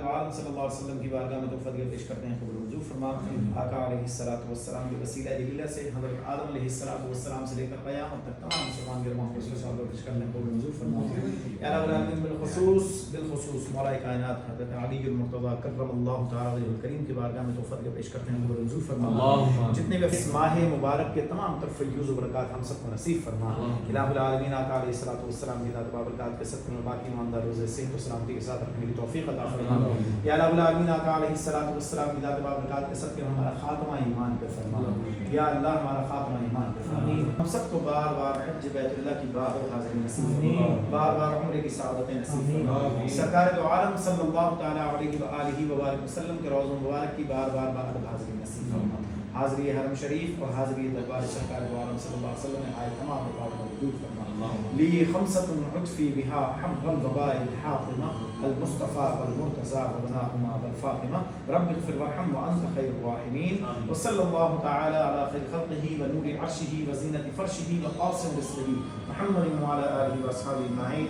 عالم صلی اللہ علیہ وسلم کی بارگاہ میں توفیق پیش کرتے ہیں قبول منظور فرما. آقا علیہ الصلوۃ والسلام کے وسیلہ جلیلہ سے حضرت آدم علیہ السلام سے لے کر قیامت تک تمام مسلمان گرما کو صحابہ پیش کرنے قبول منظور فرما. یا رب العالمین بالخصوص مولا کائنات حضرت علی المرتضیٰ کرم اللہ تعالی وجہہ الکریم کی بارگاہ میں توفیق پیش کرتے ہیں قبول منظور فرما. جتنے بھی اس ماہ مبارک کے تمام طرف فیوز و برکات ہم سب کو نصیب فرما. الہ العالمین آقا علیہ الصلوۃ والسلام کی ذات بابرکات کے صدقے میں باقی ایماندار روزے صحت و سلامتی کے ساتھ رکھنے کی توفیق عطا فرما. یا رب العالمین آقا علیہ الصلوۃ والسلام کی ذات بابرکات کے صدقے میں ہمارا خاتمہ ایمان پہ فرما. یا اللہ ہمارا خاتمہ ایمان پہ فرما. ہم سب کو بار بار حج بیت اللہ کی بار حاضری نصیب فرما. بار بار عمرے کی سعادتیں نصیب فرما. سرکار دو عالم صلی اللہ تعالی علیہ وآلہ وبارک وسلم کے روضہ مبارک کی بار بار حاضری نصیب فرما. حاضری حرم شریف اور حاضری دربار سرکار دو عالم صلی اللہ علیہ وسلم میں آئے تمام اوقات موجود فرما. لی خمسۃ عطفی بہا حمد الوباء الحاطمہ المصطفى والمرتضى وبناهما بالفاطمة رب اغفر وارحم وأنت خير الراحمين. وصلى الله تعالى على خير خلقه ونور عرشه وزينة فرشه وقاسم رزقه محمد وعلى آله وأصحابه أجمعين.